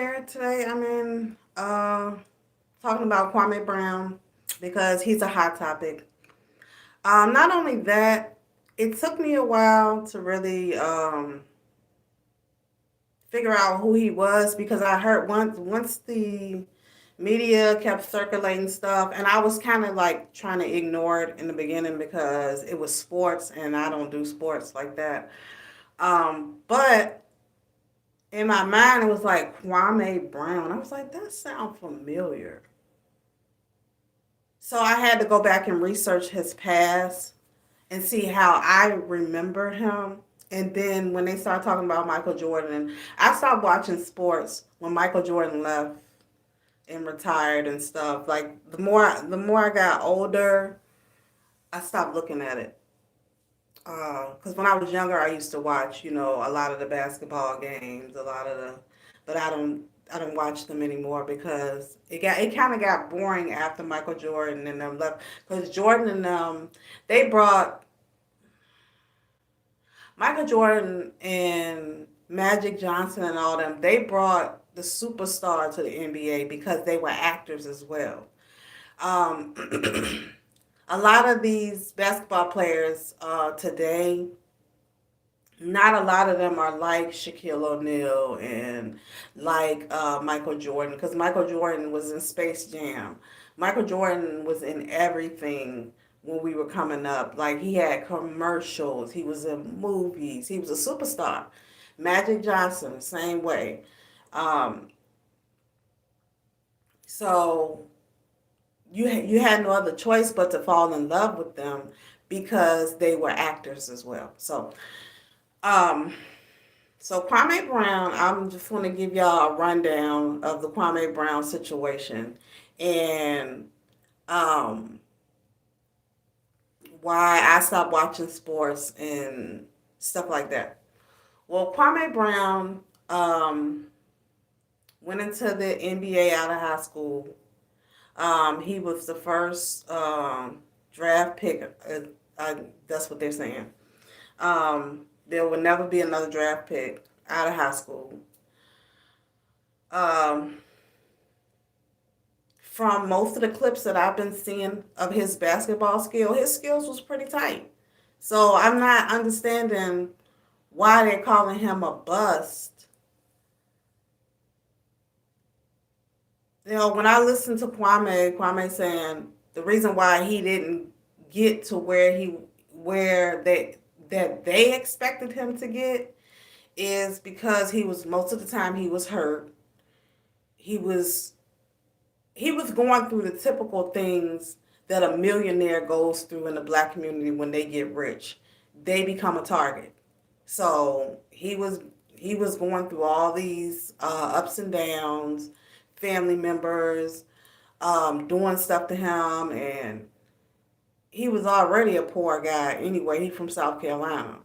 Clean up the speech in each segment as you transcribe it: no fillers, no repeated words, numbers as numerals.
here today. Talking about Kwame Brown because he's a hot topic. Not only that, it took me a while to really figure out who he was because I heard once the media kept circulating stuff, and I was kind of like trying to ignore it in the beginning because it was sports, and I don't do sports like that. But in my mind, it was like Kwame Brown. I was like, that sounds familiar. So I had to go back and research his past and see how I remember him. And then when they started talking about Michael Jordan, I stopped watching sports when Michael Jordan left and retired and stuff. Like the more I got older, I stopped looking at it. Because when I was younger, I used to watch, a lot of the basketball games, but I don't watch them anymore because it kind of got boring after Michael Jordan and them left. Because Jordan and they brought Michael Jordan and Magic Johnson and all them. They brought the superstar to the NBA because they were actors as well. Um, a lot of these basketball players today, not a lot of them are like Shaquille O'Neal and like Michael Jordan, because Michael Jordan was in Space Jam. Michael Jordan was in everything when we were coming up. Like he had commercials, he was in movies, he was a superstar. Magic Johnson, same way. Um, so you had no other choice but to fall in love with them because they were actors as well. Um, So Kwame Brown, I'm just want to give y'all a rundown of the Kwame Brown situation and um, why I stopped watching sports and stuff like that. Well, Kwame Brown went into the NBA out of high school. He was the first draft pick. That's what they're saying. There will never be another draft pick out of high school. Um, from most of the clips that I've been seeing of his basketball skill, his skills was pretty tight. So I'm not understanding why they're calling him a bust. When I listen to Kwame saying the reason why he didn't get to where that they expected him to get is because he was most of the time he was hurt. He was he was going through the typical things that a millionaire goes through in the black community when they get rich. They become a target. So he was going through all these ups and downs, family members doing stuff to him, and he was already a poor guy anyway. He from South Carolina,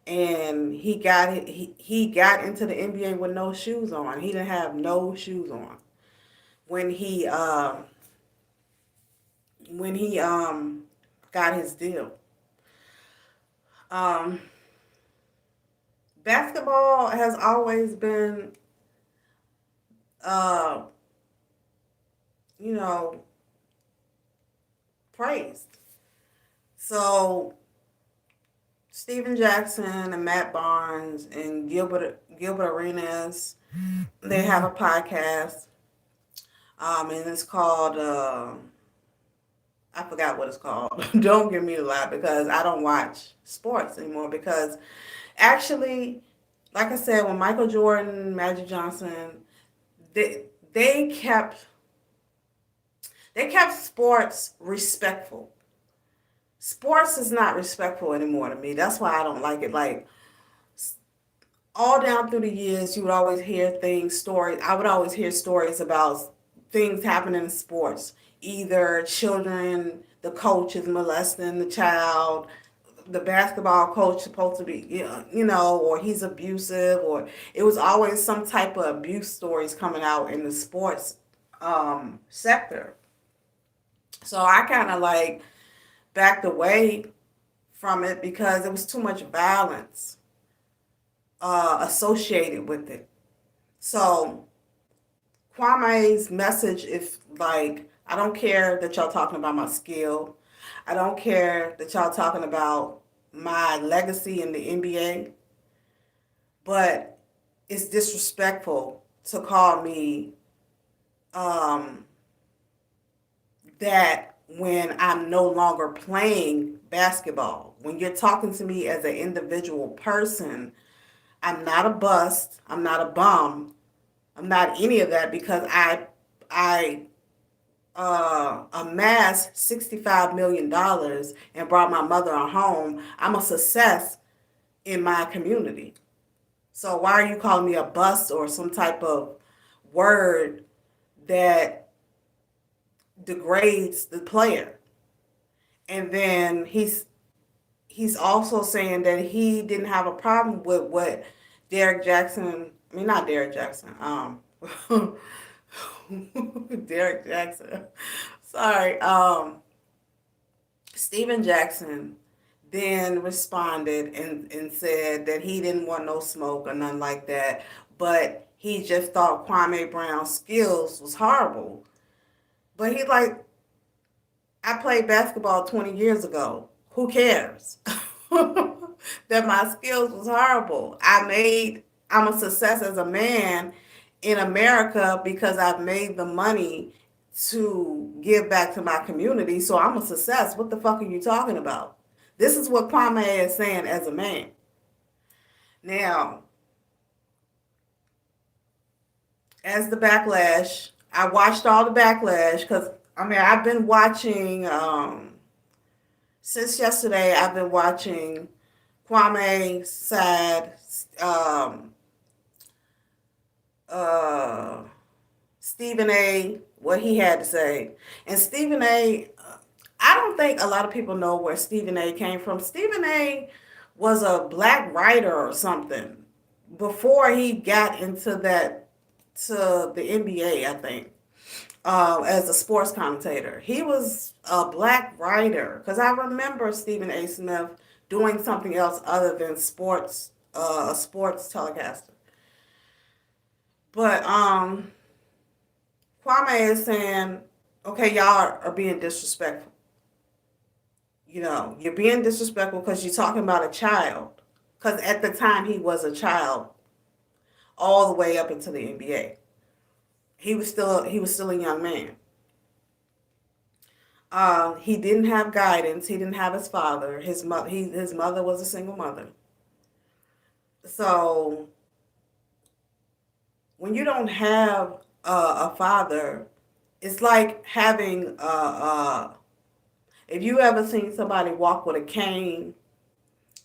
and he got into the NBA with no shoes on. He didn't have no shoes on when he got his deal. Um, Basketball has always been uh, you know praised. So Steven Jackson and Matt Barnes and Gilbert Arenas, they have a podcast, and it's called I forgot what it's called. Don't give me a lie because I don't watch sports anymore because actually, like I said, when Michael Jordan, Magic Johnson, they they kept they kept sports respectful. Sports is not respectful anymore to me. That's why I don't like it. Like all down through the years, you would always hear stories. I would always hear stories about things happening in sports. Either children, the coach is molesting the child, the basketball coach supposed to be, or he's abusive, or it was always some type of abuse stories coming out in the sports sector. So I kind of like backed away from it because there was too much violence associated with it. So Kwame's message is like, I don't care that y'all talking about my skill. I don't care that y'all talking about my legacy in the NBA, but it's disrespectful to call me um, that when I'm no longer playing basketball. When you're talking to me as an individual person, I'm not a bust. I'm not a bum. I'm not any of that because I amassed $65 million and brought my mother a home. I'm a success in my community. So why are you calling me a bust or some type of word that degrades the player? And then he's also saying that he didn't have a problem with what Derek Jackson. I mean, not Derek Jackson. Derek Jackson. Sorry. Steven Jackson then responded and said that he didn't want no smoke or nothing like that, but he just thought Kwame Brown's skills was horrible. But he like, I played basketball 20 years ago. Who cares? That my skills was horrible. I'm a success as a man in America because I've made the money to give back to my community. So I'm a success. What the fuck are you talking about? This is what Kwame is saying as a man. Now, as the backlash, I watched all the backlash because I mean I've been watching since yesterday. I've been watching Kwame side, um, uh, Stephen A. what he had to say, and Stephen A. I don't think a lot of people know where Stephen A. came from. Stephen A. was a black writer or something before he got into that to the NBA, I think, as a sports commentator. He was a black writer because I remember Stephen A. Smith doing something else other than sports, a sports telecaster. But Kwame is saying, okay, y'all are being disrespectful. You know, you're being disrespectful because you're talking about a child. Because at the time he was a child, all the way up into the NBA. He was still a young man. He didn't have guidance. He didn't have his father. His mother was a single mother. So when you don't have a father, it's like having if you ever seen somebody walk with a cane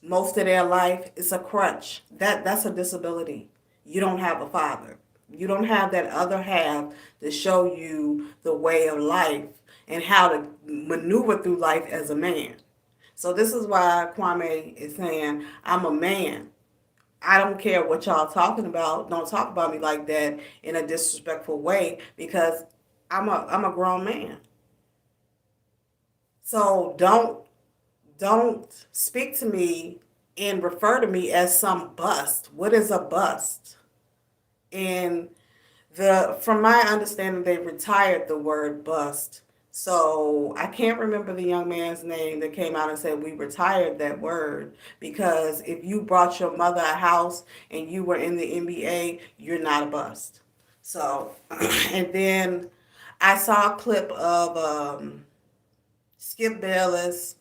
most of their life, it's a crutch. That's a disability. You don't have a father. You don't have that other half to show you the way of life and how to maneuver through life as a man. So this is why Kwame is saying, I'm a man. I don't care what y'all talking about. Don't talk about me like that in a disrespectful way because I'm a grown man. So don't speak to me and refer to me as some bust. What is a bust? And from my understanding, they retired the word bust. So I can't remember the young man's name that came out and said we retired that word because if you brought your mother a house and you were in the NBA, you're not a bust. So, and then I saw a clip of Skip Bayless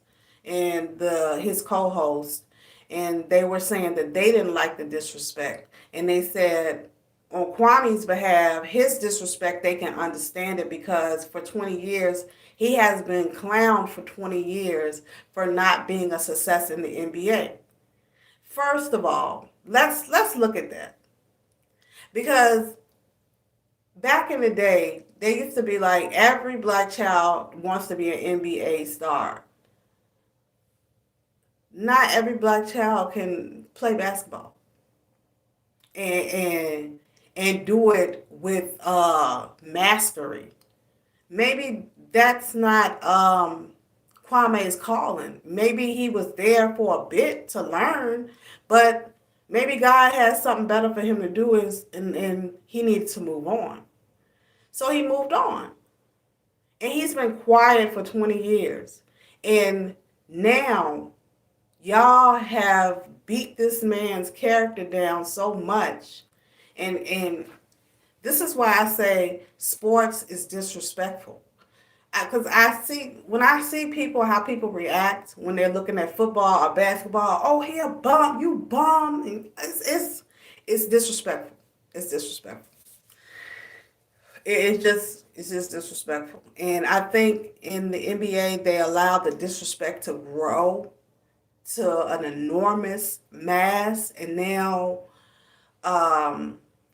and his co-host, and they were saying that they didn't like the disrespect, and they said on Kwame's behalf, his disrespect, they can understand it because for 20 years, he has been clowned for 20 years for not being a success in the NBA. First of all, let's look at that. Because back in the day, they used to be like every black child wants to be an NBA star. Not every black child can play basketball and and do it with mastery. Maybe that's not Kwame's calling. Maybe he was there for a bit to learn, but maybe God has something better for him to do and he needs to move on. So he moved on. And he's been quiet for 20 years. And now y'all have beat this man's character down so much. And this is why I say sports is disrespectful. Because I see, when I see people, how people react when they're looking at football or basketball, oh, he a bum, you bum. And it's disrespectful. It's disrespectful. It's just disrespectful. And I think in the NBA they allowed the disrespect to grow to an enormous mass, and now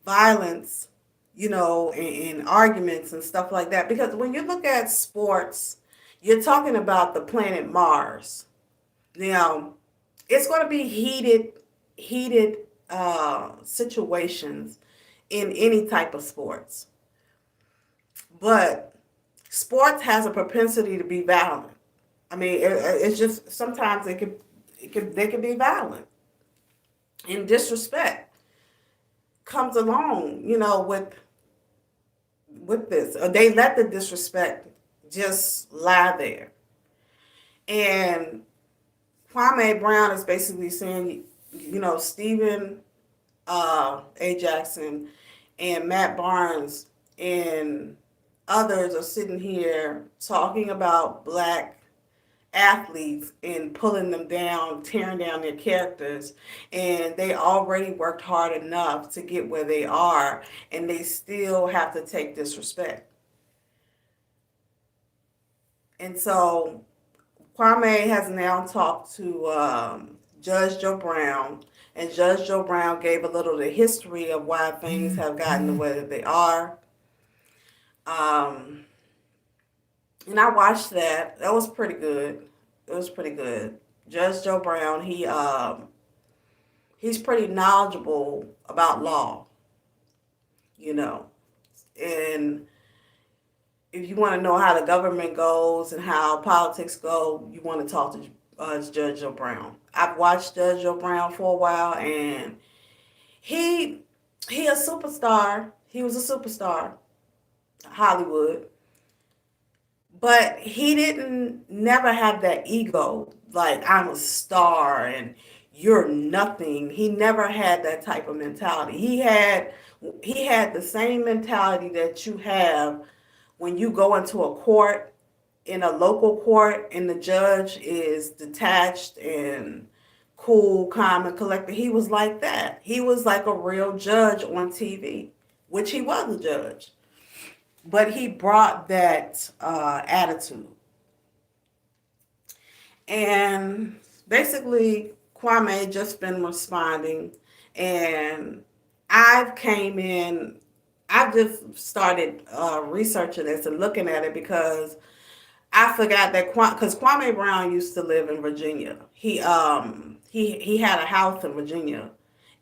violence, and arguments and stuff like that. Because when you look at sports, you're talking about the planet Mars. Now, it's going to be heated situations in any type of sports. But sports has a propensity to be violent. I mean, it's just sometimes they can be violent, and disrespect comes along, with this. Or they let the disrespect just lie there. And Kwame Brown is basically saying, Stephen A. Jackson and Matt Barnes and others are sitting here talking about black athletes and pulling them down, tearing down their characters, and they already worked hard enough to get where they are, and they still have to take disrespect. And so Kwame has now talked to Judge Joe Brown, and Judge Joe Brown gave a little of the history of why things have gotten the way that they are. And I watched that. That was pretty good. It was pretty good. Judge Joe Brown, he's pretty knowledgeable about law, you know. And if you want to know how the government goes and how politics go, you want to talk to Judge Joe Brown. I've watched Judge Joe Brown for a while, and he a superstar. He was a superstar, Hollywood. But he didn't never have that ego, like I'm a star and you're nothing. He never had that type of mentality. He had the same mentality that you have when you go into a court, in a local court, and the judge is detached and cool, calm, and collected. He was like that. He was like a real judge on TV, which he was a judge. But he brought that attitude. And basically, Kwame just been responding. And I've just started researching this and looking at it because I forgot that because Kwame Brown used to live in Virginia. He had a house in Virginia.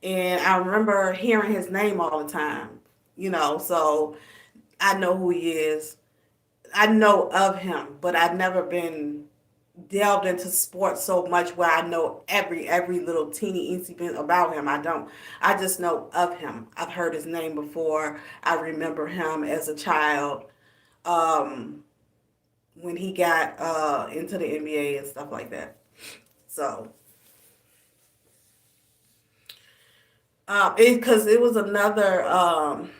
And I remember hearing his name all the time, so I know who he is. I know of him, but I've never been delved into sports so much where I know every little teeny incident about him. I don't. I just know of him. I've heard his name before. I remember him as a child when he got into the NBA and stuff like that. So, because it was another.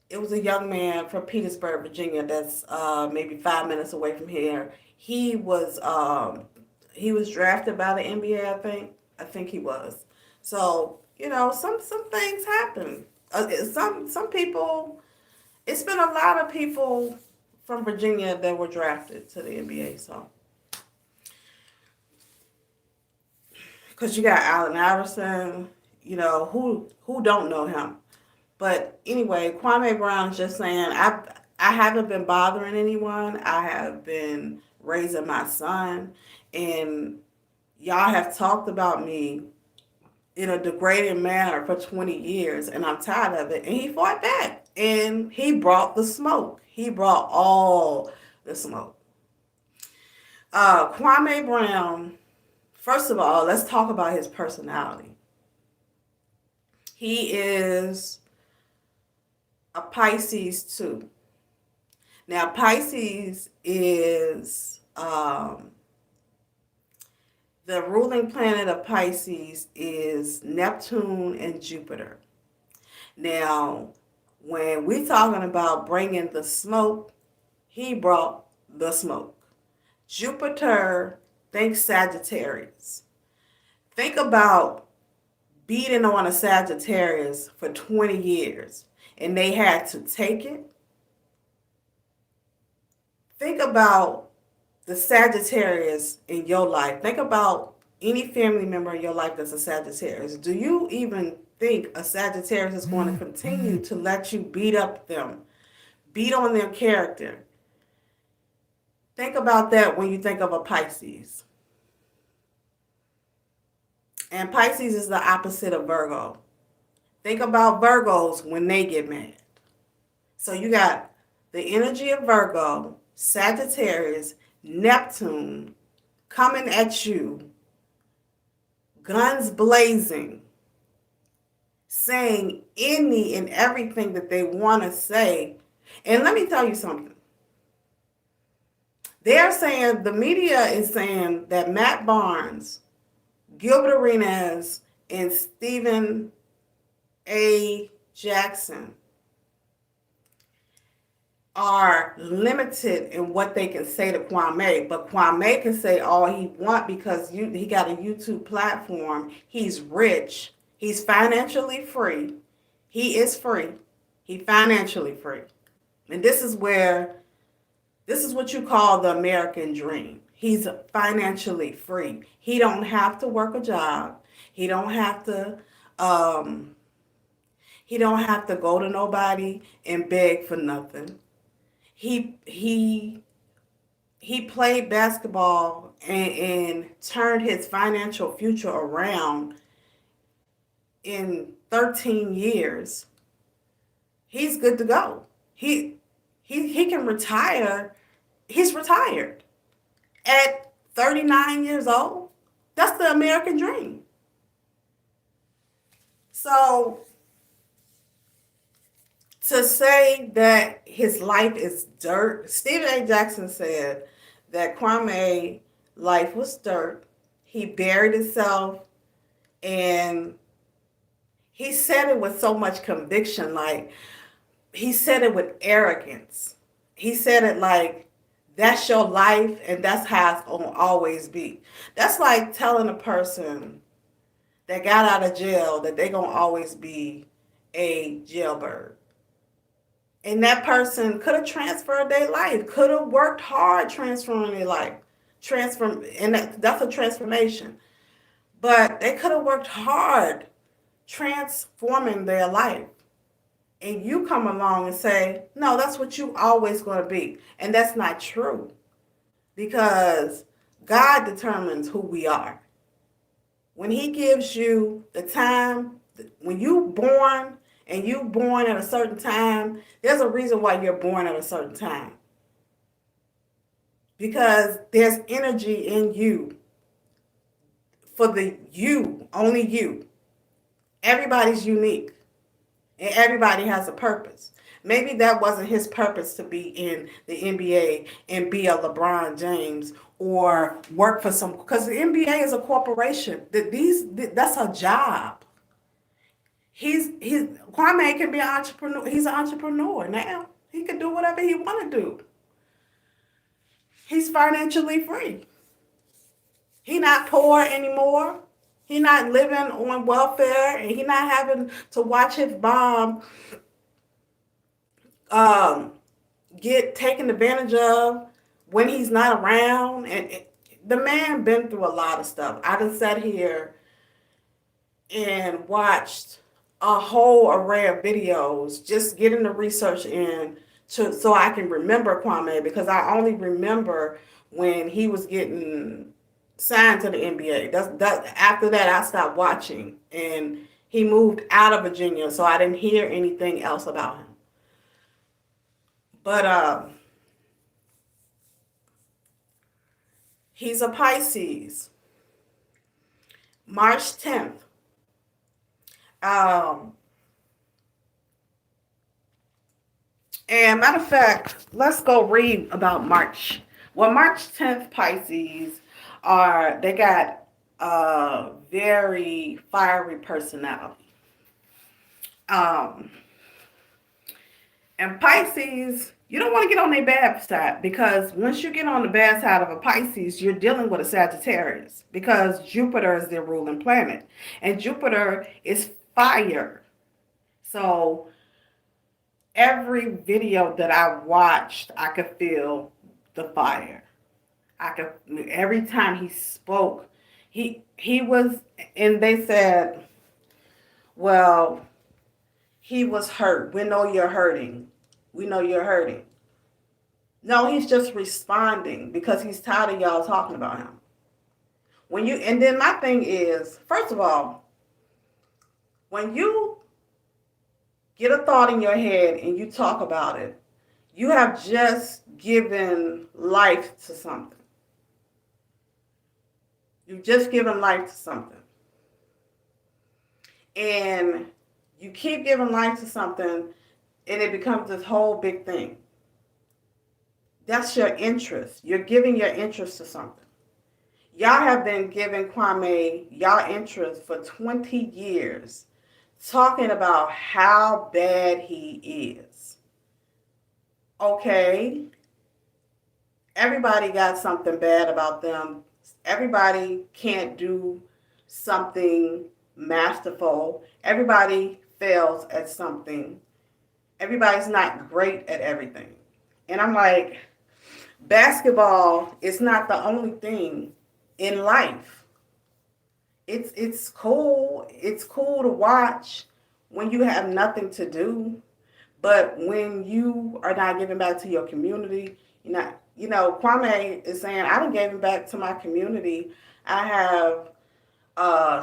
It was a young man from Petersburg, Virginia. That's maybe 5 minutes away from here. He was drafted by the NBA. I think he was. So some things happen. Some people. It's been a lot of people from Virginia that were drafted to the NBA. So because you got Allen Iverson, who don't know him. But anyway, Kwame Brown's just saying, I haven't been bothering anyone. I have been raising my son, and y'all have talked about me in a degrading manner for 20 years, and I'm tired of it. And he fought back, and he brought the smoke. He brought all the smoke. Kwame Brown, first of all, let's talk about his personality. He is a Pisces too. Now, Pisces is the ruling planet of Pisces is Neptune and Jupiter. Now, when we're talking about bringing the smoke, he brought the smoke. Jupiter, think Sagittarius. Think about beating on a Sagittarius for 20 years and they had to take it. Think about the Sagittarius in your life. Think about any family member in your life that's a Sagittarius. Do you even think a Sagittarius is going to continue to let you beat up them, beat on their character? Think about that when you think of a Pisces. And Pisces is the opposite of Virgo. Think about Virgos when they get mad. So you got the energy of Virgo, Sagittarius, Neptune coming at you, guns blazing, saying any and everything that they want to say. And let me tell you something. They're saying, the media is saying that Matt Barnes, Gilbert Arenas, and Stephen A. Jackson are limited in what they can say to Kwame, but Kwame can say all he wants because he got a YouTube platform. He's rich. He's financially free. He is free. He's financially free. And this is what you call the American dream. He's financially free. He don't have to work a job. He don't have to go to nobody and beg for nothing. He played basketball and turned his financial future around in 13 years. He's good to go. He can retire. He's retired at 39 years old. That's the American dream. So to say that his life is dirt, Stephen A. Jackson said that Kwame's life was dirt. He buried himself, and he said it with so much conviction, like he said it with arrogance. He said it like, that's your life and that's how it's going to always be. That's like telling a person that got out of jail that they're going to always be a jailbird. And that person could have transferred their life, could have worked hard transferring their life. And that's a transformation. But they could have worked hard transforming their life. And you come along and say, no, that's what you always going to be. And that's not true. Because God determines who we are. When he gives you the time, when you born and you born at a certain time, there's a reason why you're born at a certain time. Because there's energy in you for the you, only you. Everybody's unique. And everybody has a purpose. Maybe that wasn't his purpose to be in the NBA and be a LeBron James or work for some, because the NBA is a corporation. That's a job. Kwame can be an entrepreneur. He's an entrepreneur now. He can do whatever he want to do. He's financially free. He's not poor anymore. He's not living on welfare, and he's not having to watch his mom get taken advantage of when he's not around. And the man been through a lot of stuff. I done sat here and watched a whole array of videos, just getting the research in so I can remember Kwame, because I only remember when he was getting signed to the NBA. After that, I stopped watching, and he moved out of Virginia, so I didn't hear anything else about him. But he's a Pisces. March 10th. And matter of fact, let's go read about March. Well, March 10th Pisces they got a very fiery personality. Um, and Pisces, you don't want to get on their bad side because once you get on the bad side of a Pisces, you're dealing with a Sagittarius because Jupiter is their ruling planet. And Jupiter is fire. So every video that I watched, I could feel the fire. I could every time he spoke, he was, and they said, well, he was hurt. We know you're hurting. We know you're hurting. No, he's just responding because he's tired of y'all talking about him. And then my thing is, first of all, when you get a thought in your head and you talk about it, you have just given life to something. You've just given life to something. And you keep giving life to something and it becomes this whole big thing. That's your interest. You're giving your interest to something. Y'all have been giving Kwame y'all interest for 20 years, talking about how bad he is. Okay. Everybody got something bad about them. Everybody can't do something masterful. Everybody fails at something. Everybody's not great at everything. And I'm like, basketball is not the only thing in life. It's cool. It's cool to watch when you have nothing to do. But when you are not giving back to your community, Kwame is saying, I done gave back to my community. I have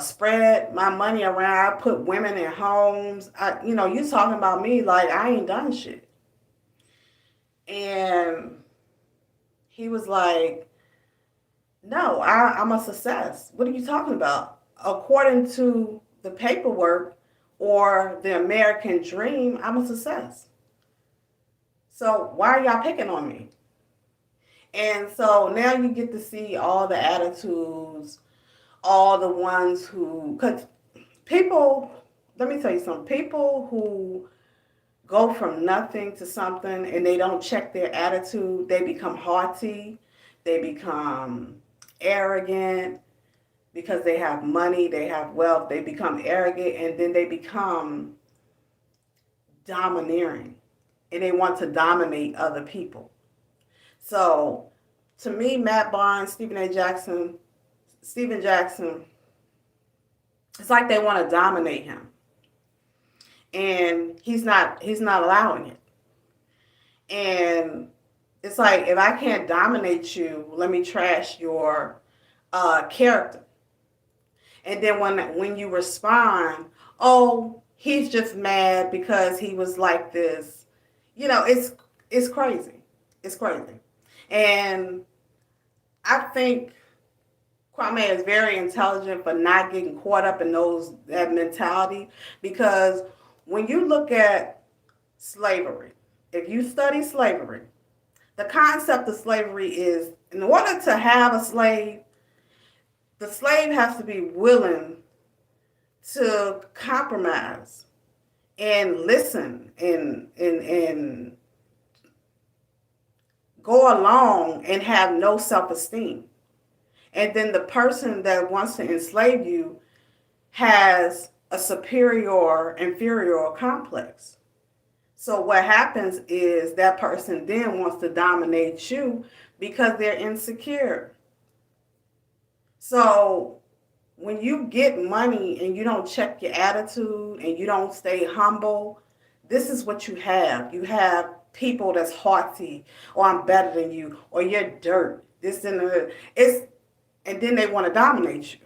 spread my money around. I put women in homes. You talking about me like I ain't done shit. And he was like, no, I'm a success. What are you talking about? According to the paperwork or the American dream, I'm a success. So why are y'all picking on me? And so now you get to see all the attitudes, all the ones who, because people, let me tell you something, people who go from nothing to something and they don't check their attitude, they become haughty, they become arrogant because they have money, they have wealth, they become arrogant, and then they become domineering and they want to dominate other people. So to me, Matt Barnes, Stephen Jackson, it's like they want to dominate him. And he's not allowing it. And it's like, if I can't dominate you, let me trash your character. And then when you respond, oh, he's just mad because he was like this. It's crazy. It's crazy. And I think Kwame is very intelligent for not getting caught up in that mentality, because when you look at slavery, if you study slavery, the concept of slavery is, in order to have a slave, the slave has to be willing to compromise and listen and go along and have no self-esteem. And then the person that wants to enslave you has a superior, inferior complex. So what happens is that person then wants to dominate you because they're insecure. So when you get money and you don't check your attitude and you don't stay humble, this is what you have. You have people that's haughty, or I'm better than you, or you're dirt. This and that. And then they want to dominate you.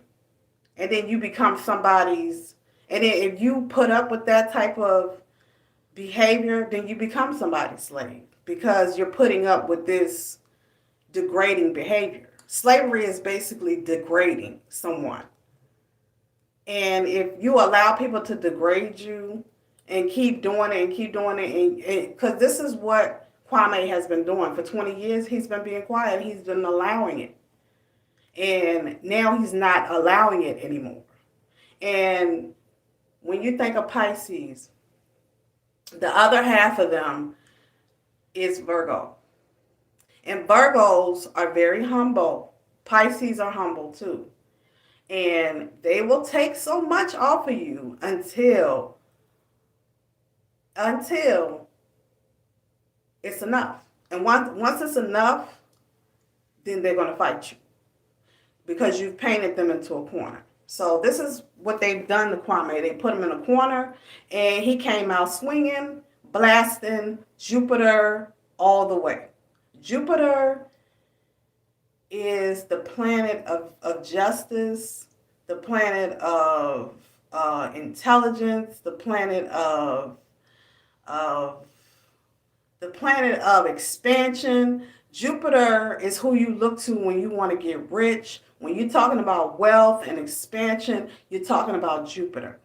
And then you become somebody's, and then if you put up with that type of behavior, then you become somebody's slave because you're putting up with this degrading behavior. Slavery is basically degrading someone. And if you allow people to degrade you, and keep doing it and keep doing it. And because this is what Kwame has been doing for 20 years. He's been being quiet. He's been allowing it. And now he's not allowing it anymore. And when you think of Pisces, the other half of them is Virgo. And Virgos are very humble. Pisces are humble too. And they will take so much off of you until it's enough. And once it's enough, then they're going to fight you because you've painted them into a corner. So this is what they've done to Kwame. They put him in a corner, and he came out swinging, blasting Jupiter all the way. Jupiter is the planet of justice, the planet of intelligence, the planet of expansion. Jupiter is who you look to when you want to get rich. When you're talking about wealth and expansion, you're talking about Jupiter.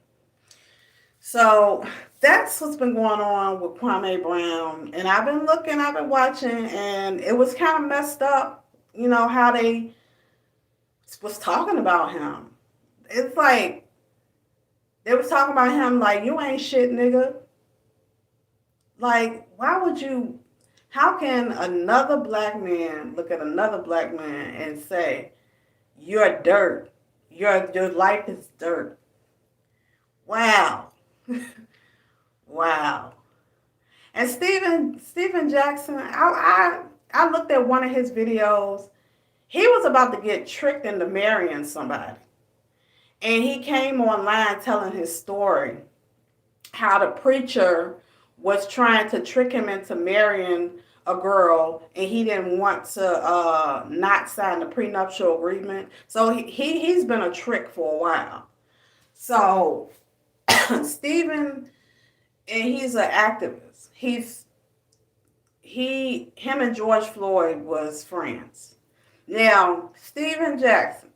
So that's what's been going on with Kwame Brown. And I've been watching, and it was kind of messed up, how they was talking about him. It's like, they was talking about him like, you ain't shit, nigga. Like, how can another black man look at another black man and say, you're dirt. Your life is dirt. Wow. Wow. And Steven Jackson, I looked at one of his videos. He was about to get tricked into marrying somebody. And he came online telling his story, how the preacher was trying to trick him into marrying a girl, and he didn't want to not sign the prenuptial agreement. So he's been a trick for a while. So Stephen, and he's an activist. Him and George Floyd was friends. Now, Stephen Jackson,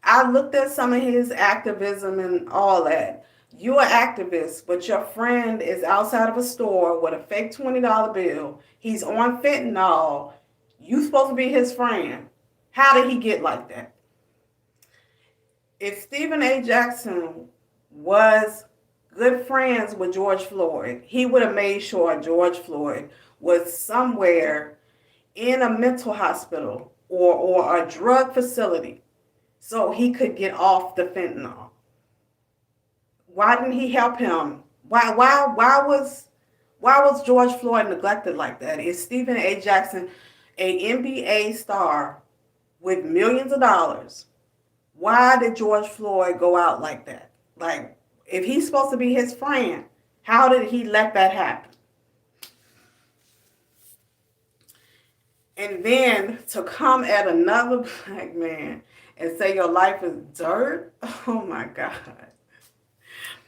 I looked at some of his activism and all that. You're an activist, but your friend is outside of a store with a fake $20 bill. He's on fentanyl. You supposed to be his friend. How did he get like that? If Stephen A. Jackson was good friends with George Floyd, he would have made sure George Floyd was somewhere in a mental hospital or a drug facility so he could get off the fentanyl. Why didn't he help him? Why was George Floyd neglected like that? Is Stephen A. Jackson an NBA star with millions of dollars? Why did George Floyd go out like that? Like, if he's supposed to be his friend, how did he let that happen? And then to come at another black man and say your life is dirt, oh my God.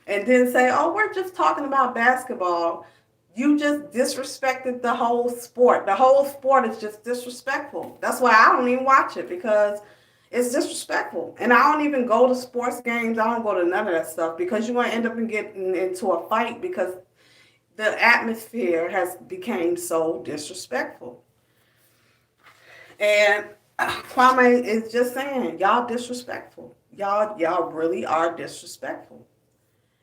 And then say, oh, we're just talking about basketball. You just disrespected the whole sport. The whole sport is just disrespectful. That's why I don't even watch it, because it's disrespectful. And I don't even go to sports games. I don't go to none of that stuff, because you're going to end up getting into a fight because the atmosphere has become so disrespectful. And Kwame is just saying, y'all disrespectful. Y'all really are disrespectful.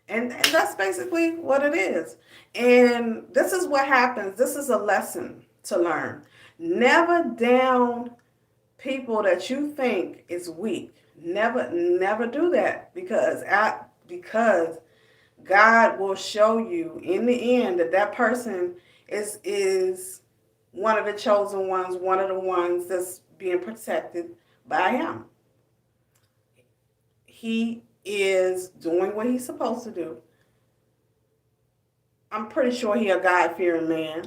And that's basically what it is. And this is what happens. This is a lesson to learn. Never down people that you think is weak. Never do that, because God will show you in the end that person is one of the chosen ones, one of the ones that's being protected by him. He is doing what he's supposed to do. I'm pretty sure he's a God-fearing man.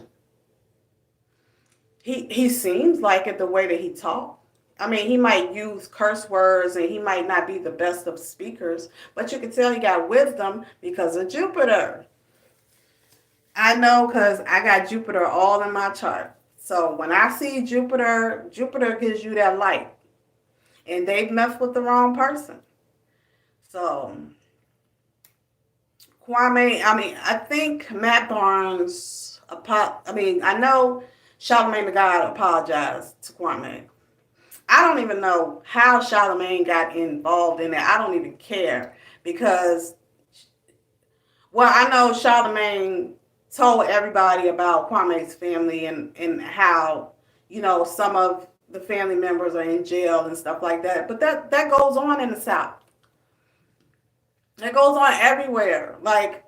He seems like it the way that he talks. I mean, he might use curse words and he might not be the best of speakers, but you can tell he got wisdom because of Jupiter. I know, because I got Jupiter all in my chart. So when I see Jupiter gives you that light. And they've messed with the wrong person. So Kwame, I mean, I think Matt Barnes, I mean, I know Charlamagne the God apologized to Kwame. I don't even know how Charlamagne got involved in it. I don't even care because, well, I know Charlamagne told everybody about Kwame's family and how, some of the family members are in jail and stuff like that. But that goes on in the South. That goes on everywhere. Like,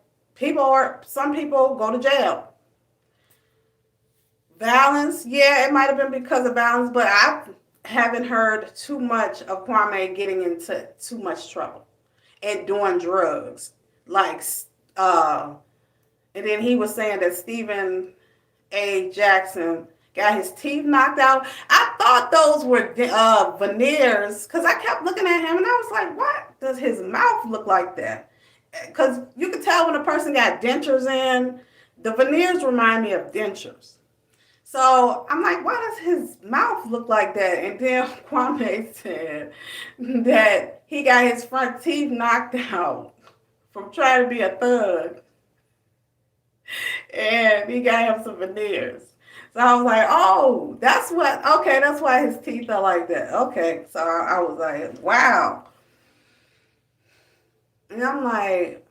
some people go to jail. Violence, yeah, it might have been because of violence, but I haven't heard too much of Kwame getting into too much trouble and doing drugs. Like, uh, and then he was saying that Stephen A. Jackson got his teeth knocked out. I thought those were veneers because I kept looking at him and I was like, what does his mouth look like that? Because you could tell when a person got dentures in, the veneers remind me of dentures. So I'm like, why does his mouth look like that? And then Kwame said that he got his front teeth knocked out from trying to be a thug. And he got him some veneers. So I was like, oh, that's why his teeth are like that. Okay. So I was like, wow. And I'm like,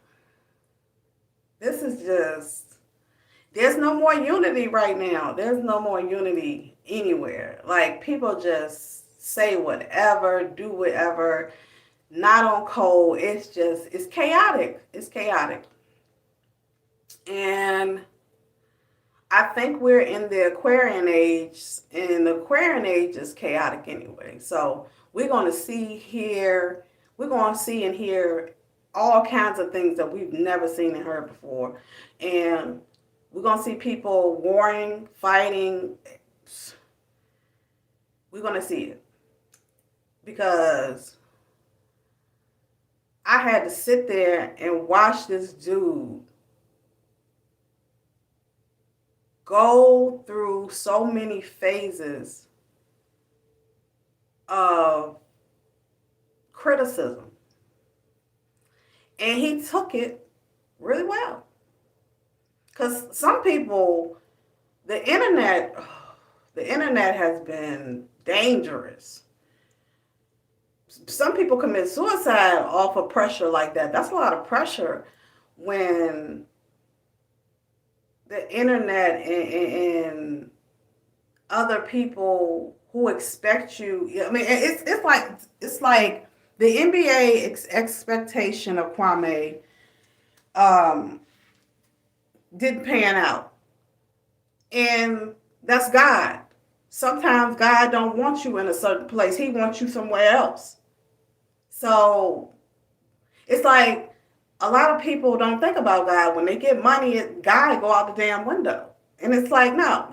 this is just, there's no more unity right now. There's no more unity anywhere. Like, people just say whatever, do whatever, not on code. It's chaotic. It's chaotic. And I think we're in the Aquarian age, and the Aquarian age is chaotic anyway. So we're going to we're going to see and hear all kinds of things that we've never seen and heard before. And we're going to see people warring, fighting. We're going to see it. Because I had to sit there and watch this dude go through so many phases of criticism. And he took it really well. Because some people, the internet has been dangerous. Some people commit suicide off of pressure like that. That's a lot of pressure when the internet and other people who expect you. I mean, it's like the NBA expectation of Kwame didn't pan out, and that's God. Sometimes God don't want you in a certain place; He wants you somewhere else. So it's like a lot of people don't think about God. When they get money, God go out the damn window. And it's like, no,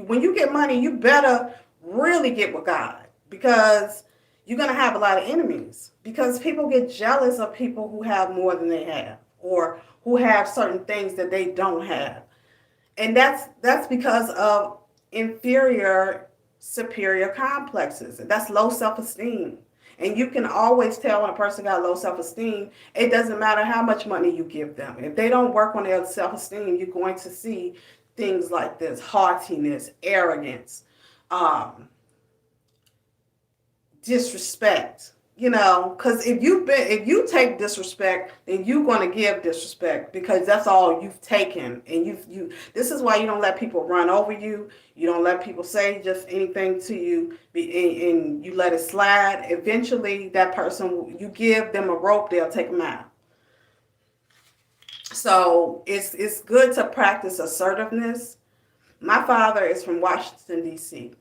when you get money, you better really get with God, because you're going to have a lot of enemies, because people get jealous of people who have more than they have, or who have certain things that they don't have. And that's because of superior complexes. That's low self-esteem. And you can always tell when a person got low self-esteem. It doesn't matter how much money you give them. If they don't work on their self-esteem, you're going to see things like this: haughtiness, arrogance, disrespect. Because if you take disrespect, then you're going to give disrespect, because that's all you've taken. And this is why you don't let people run over you. You don't let people say just anything to you, and you let it slide. Eventually, that person, you give them a rope, they'll take them out. So it's good to practice assertiveness. My father is from Washington, D.C.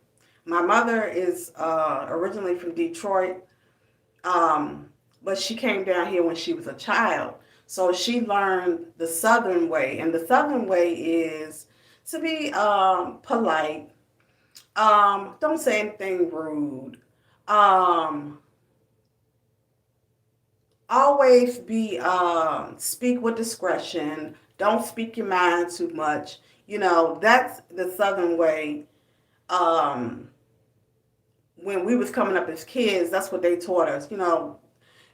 My mother is originally from Detroit. But she came down here when she was a child. So she learned the Southern way. And the Southern way is to be polite. Don't say anything rude. Always speak with discretion. Don't speak your mind too much. That's the Southern way. When we was coming up as kids, that's what they taught us.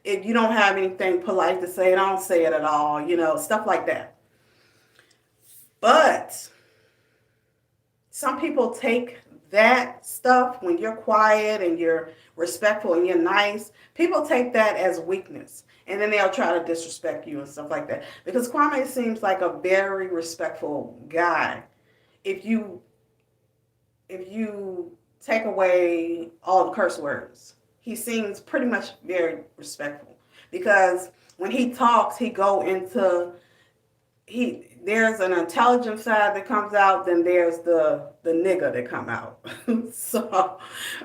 If you don't have anything polite to say, don't say it at all, stuff like that. But some people take that stuff when you're quiet and you're respectful and you're nice, people take that as weakness. And then they'll try to disrespect you and stuff like that. Because Kwame seems like a very respectful guy. If you if you take away all the curse words, he seems pretty much very respectful. Because when he talks, he go into he there's an intelligent side that comes out, then there's the nigga that come out. So,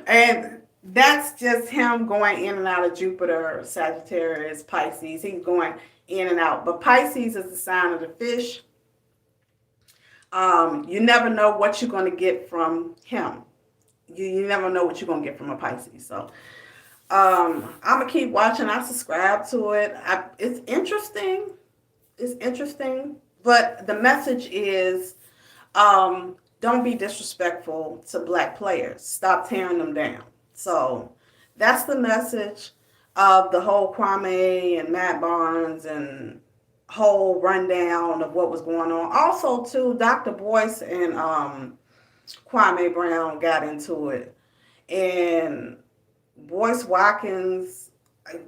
and that's just him going in and out of Jupiter, Sagittarius, Pisces. He's going in and out. But Pisces is the sign of the fish. You never know what you're going to get from him. You never know what you're going to get from a Pisces. So I'm going to keep watching. I subscribe to it. It's interesting. It's interesting. But the message is don't be disrespectful to black players. Stop tearing them down. So that's the message of the whole Kwame and Matt Barnes and whole rundown of what was going on. Also, too, Dr. Boyce and Kwame Brown got into it. And Boyce Watkins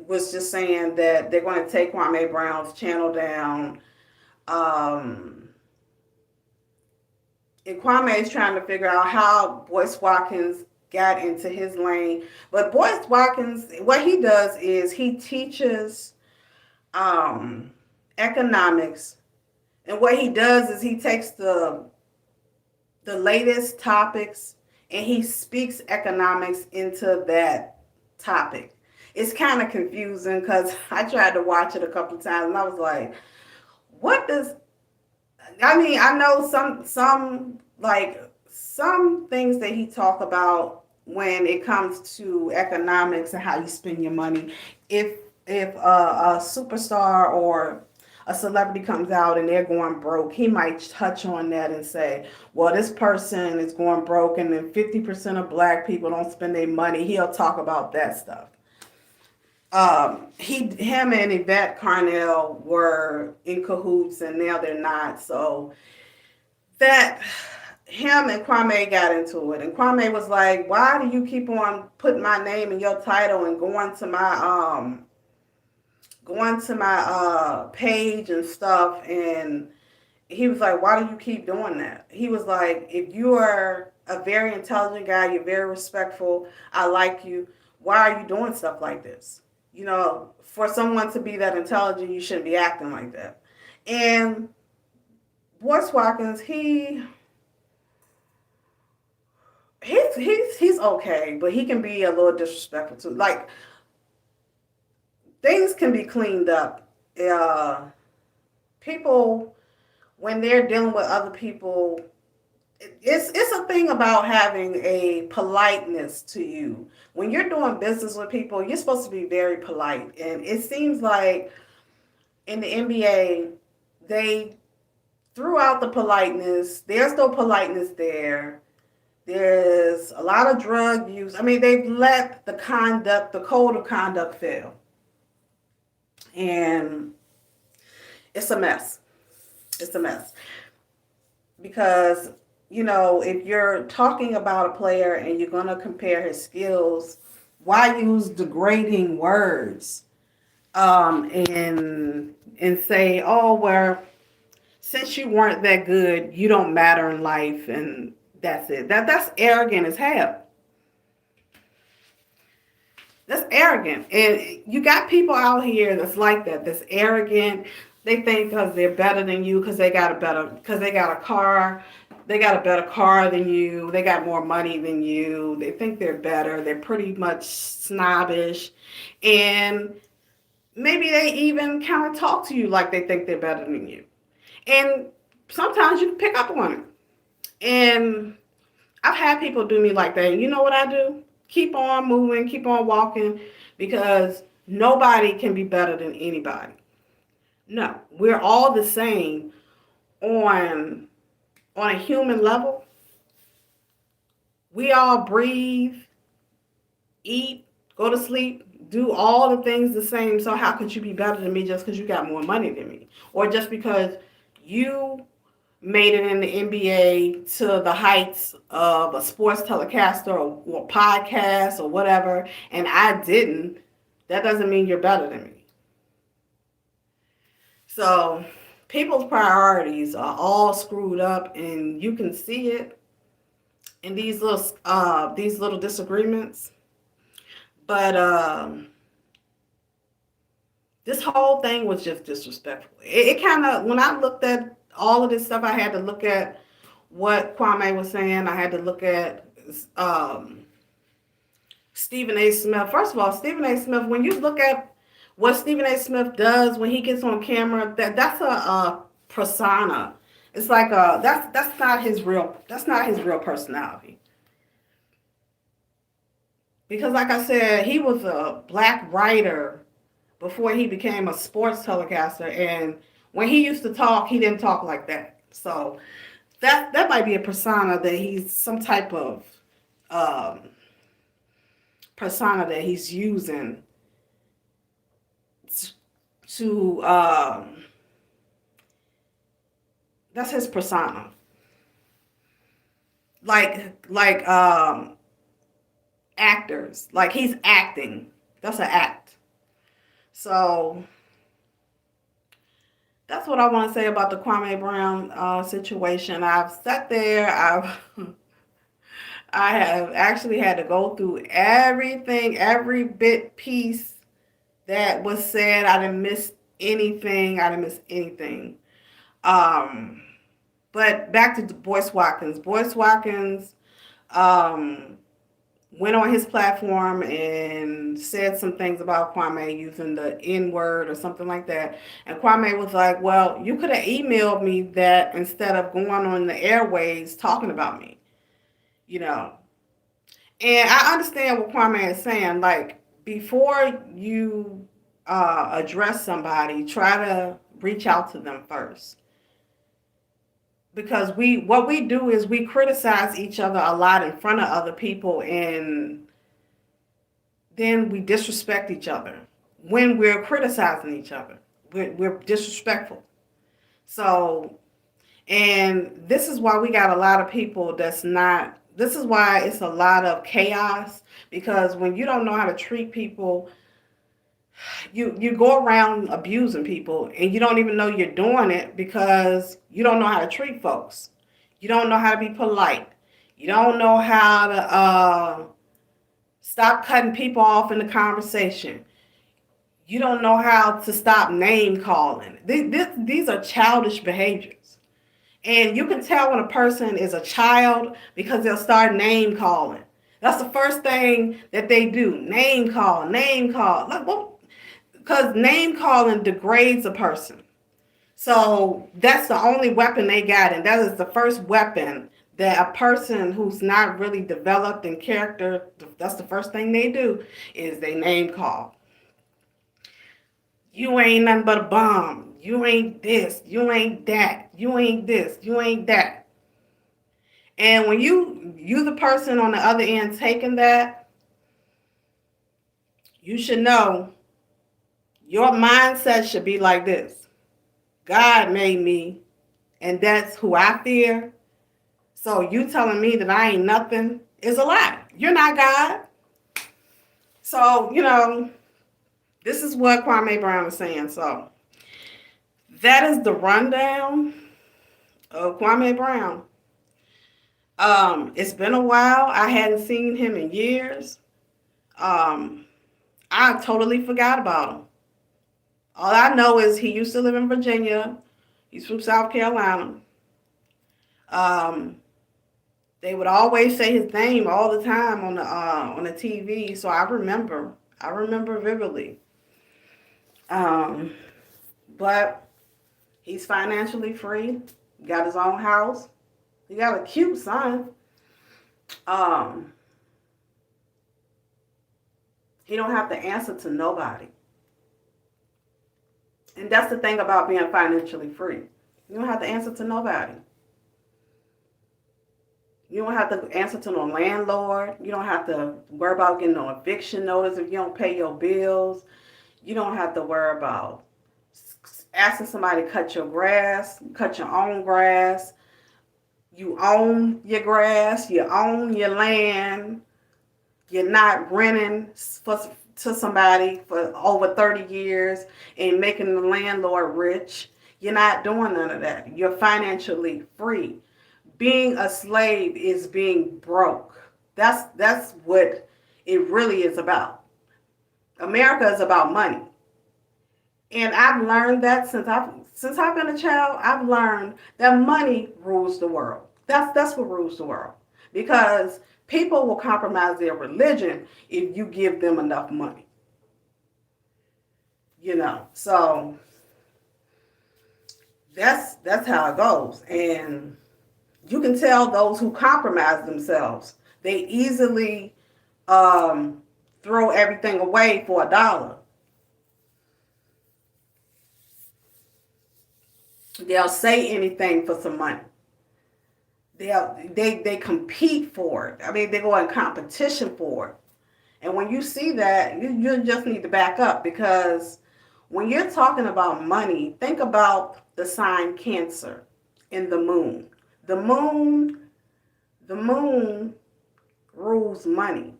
was just saying that they're going to take Kwame Brown's channel down. And Kwame is trying to figure out how Boyce Watkins got into his lane. But Boyce Watkins, what he does is he teaches economics. And what he does is he takes the latest topics and he speaks economics into that topic. It's kind of confusing because I tried to watch it a couple of times and I was like, what does... I mean, I know some things that he talk about when it comes to economics and how you spend your money. If a superstar or a celebrity comes out and they're going broke, he might touch on that and say, well, this person is going broke and then 50% of black people don't spend their money. He'll talk about that stuff. Him and Yvette Carnell were in cahoots and now they're not. So that him and Kwame got into it. And Kwame was like, why do you keep on putting my name in your title and going to my page and stuff? And he was like, why do you keep doing that? He was like, if you are a very intelligent guy, you're very respectful, I like you, why are you doing stuff like this? For someone to be that intelligent, you shouldn't be acting like that. And Boyce Watkins, he's okay, but he can be a little disrespectful too. Like, things can be cleaned up. People, when they're dealing with other people, it's a thing about having a politeness to you. When you're doing business with people, you're supposed to be very polite. And it seems like in the NBA, they threw out the politeness. There's no politeness there. There's a lot of drug use. I mean, they've let the code of conduct fail. And it's a mess. It's a mess. Because if you're talking about a player and you're going to compare his skills, why use degrading words and say, oh, well, since you weren't that good, you don't matter in life, and that's it. That's arrogant as hell. That's arrogant. And you got people out here that's like that, that's arrogant. They think because they're better than you, because they got a car, they got a better car than you, they got more money than you, they think they're better, they're pretty much snobbish, and maybe they even kind of talk to you like they think they're better than you. And sometimes you can pick up on it. And I've had people do me like that. And you know what I do? Keep on moving, keep on walking, because nobody can be better than anybody. No, we're all the same on a human level. We all breathe, eat, go to sleep, do all the things the same. So how could you be better than me just because you got more money than me, or just because you made it in the NBA to the heights of a sports telecaster or podcast or whatever, and I didn't? That doesn't mean you're better than me. So people's priorities are all screwed up, and you can see it in these little disagreements. But this whole thing was just disrespectful. It kind of, when I looked at all of this stuff, I had to look at what Kwame was saying. I had to look at um, Stephen A. Smith. First of all, Stephen A. Smith, when you look at what Stephen A. Smith does when he gets on camera, that's a persona. It's like that's not his real personality. Because like I said, he was a black writer before he became a sports telecaster, and when he used to talk, he didn't talk like that. So that might be a persona that he's some type of um, persona that he's using to that's his persona. Like actors, like he's acting. That's an act. So that's what I want to say about the Kwame Brown situation. I've sat there. I have actually had to go through everything, every bit piece that was said. I didn't miss anything. I didn't miss anything. Um, but back to Boyce Watkins. Boyce Watkins um, went on his platform and said some things about Kwame using the N word or something like that. And Kwame was like, well, you could have emailed me that instead of going on the airways talking about me, you know. And I understand what Kwame is saying. Like, before you address somebody, try to reach out to them first. Because what we do is we criticize each other a lot in front of other people, and then we disrespect each other when we're criticizing each other. We're disrespectful. So, and this is why we got a lot of people this is why it's a lot of chaos, because when you don't know how to treat people, you go around abusing people and you don't even know you're doing it because you don't know how to treat folks. You don't know how to be polite. You don't know how to stop cutting people off in the conversation. You don't know how to stop name calling. These are childish behaviors. And you can tell when a person is a child because they'll start name calling. That's the first thing that they do. Name call, name call. Like, well, because name calling degrades a person. So that's the only weapon they got. And that is the first weapon that a person who's not really developed in character, that's the first thing they do, is they name call. You ain't nothing but a bum. You ain't this. You ain't that. You ain't this. You ain't that. And when you the person on the other end taking that, you should know your mindset should be like this. God made me, and that's who I fear. So you telling me that I ain't nothing is a lie. You're not God. So, this is what Kwame Brown is saying. So that is the rundown of Kwame Brown. It's been a while. I hadn't seen him in years. I totally forgot about him. All I know is he used to live in Virginia. He's from South Carolina. They would always say his name all the time on the TV, so I remember. I remember vividly. But he's financially free. He got his own house. He got a cute son. He don't have to answer to nobody. And that's the thing about being financially free. You don't have to answer to nobody. You don't have to answer to no landlord. You don't have to worry about getting no eviction notice if you don't pay your bills. You don't have to worry about asking somebody to cut your grass, cut your own grass. You own your grass, you own your land. You're not renting to somebody for over 30 years and making the landlord rich. You're not doing none of that. You're financially free. Being a slave is being broke. That's what it really is about. America is about money. And I've learned that since I've been a child, I've learned that money rules the world. That's what rules the world. Because people will compromise their religion if you give them enough money. So that's how it goes. And you can tell those who compromise themselves, they easily throw everything away for $1. They'll say anything for some money. They compete for it. I mean, they go in competition for it. And when you see that, you just need to back up, because when you're talking about money, think about the sign Cancer in the moon. The moon, the moon rules money.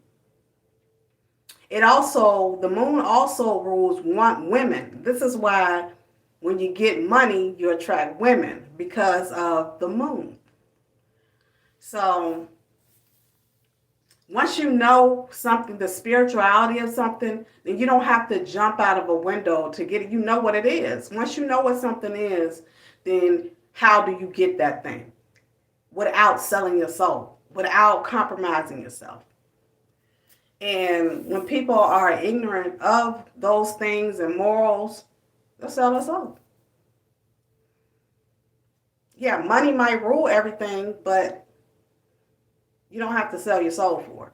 The moon also rules women. This is why when you get money, you attract women, because of the moon. So once you know something, the spirituality of something, then you don't have to jump out of a window to get it. You know what it is. Once you know what something is, then how do you get that thing without selling your soul, without compromising yourself? And when people are ignorant of those things and morals, they'll sell their soul. Yeah, money might rule everything, but you don't have to sell your soul for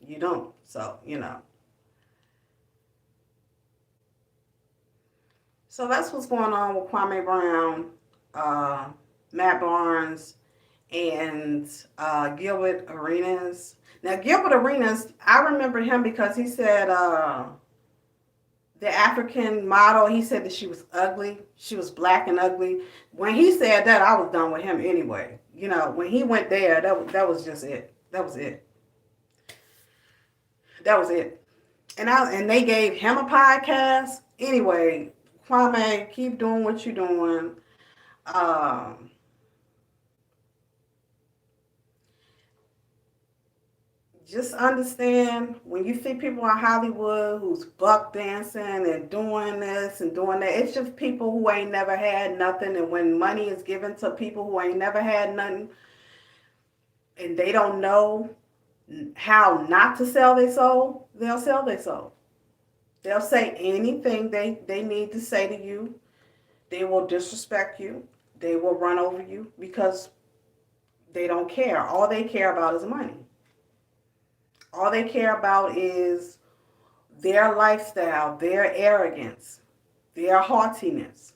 it. You don't. So, So that's what's going on with Kwame Brown, Matt Barnes, and Gilbert Arenas. Now, Gilbert Arenas, I remember him because he said the African model, he said that she was ugly. She was black and ugly. When he said that, I was done with him anyway. When he went there, that was just it. That was it. That was it. And they gave him a podcast. Anyway, Kwame, keep doing what you're doing. Um, just understand, when you see people in Hollywood who's buck dancing and doing this and doing that, it's just people who ain't never had nothing. And when money is given to people who ain't never had nothing, and they don't know how not to sell their soul, they'll sell their soul. They'll say anything they need to say to you. They will disrespect you. They will run over you because they don't care. All they care about is money. All they care about is their lifestyle, their arrogance, their haughtiness.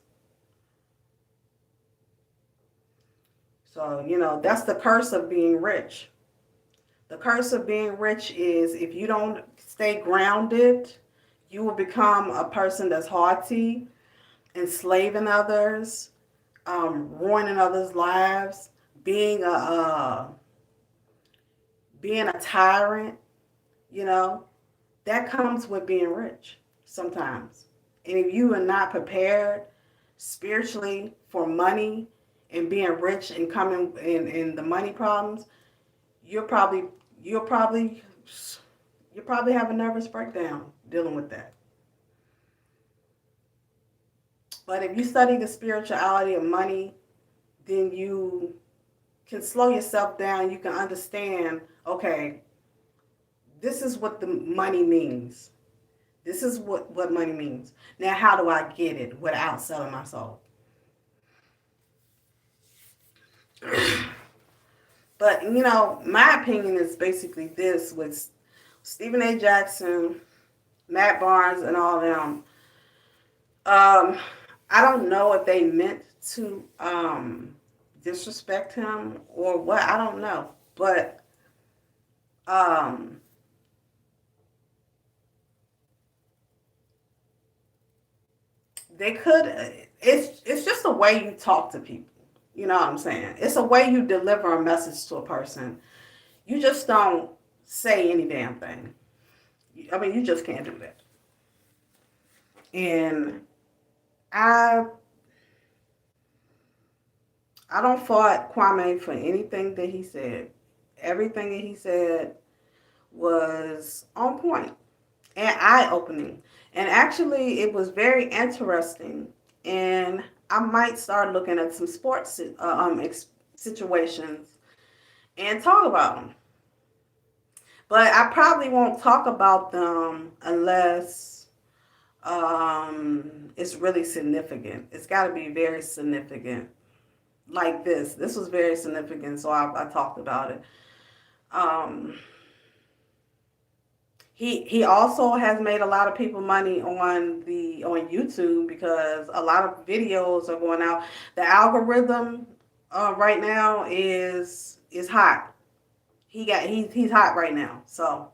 So, that's the curse of being rich. The curse of being rich is, if you don't stay grounded, you will become a person that's haughty, enslaving others, ruining others' lives, being a tyrant. That comes with being rich sometimes. And if you are not prepared spiritually for money and being rich and coming in the money problems, you'll probably have a nervous breakdown dealing with that. But if you study the spirituality of money, then you can slow yourself down. You can understand, okay, this is what the money means. This is what money means. Now, how do I get it without selling my soul? But, my opinion is basically this: with Stephen A. Jackson, Matt Barnes, and all them. I don't know if they meant to disrespect him or what. I don't know, but um, they could. It's just the way you talk to people. You know what I'm saying? It's a way you deliver a message to a person. You just don't say any damn thing. I mean, you just can't do that. And I I don't fault Kwame for anything that he said. Everything that he said was on point and eye opening. And actually, it was very interesting. And I might start looking at some sports situations and talk about them. But I probably won't talk about them unless it's really significant. It's got to be very significant. Like this. This was very significant, so I talked about it. Um, he also has made a lot of people money on YouTube because a lot of videos are going out. The algorithm right now is hot. He's hot right now. So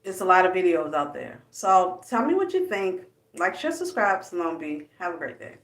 it's a lot of videos out there. So tell me what you think. Like, share, subscribe, Salome B. Have a great day.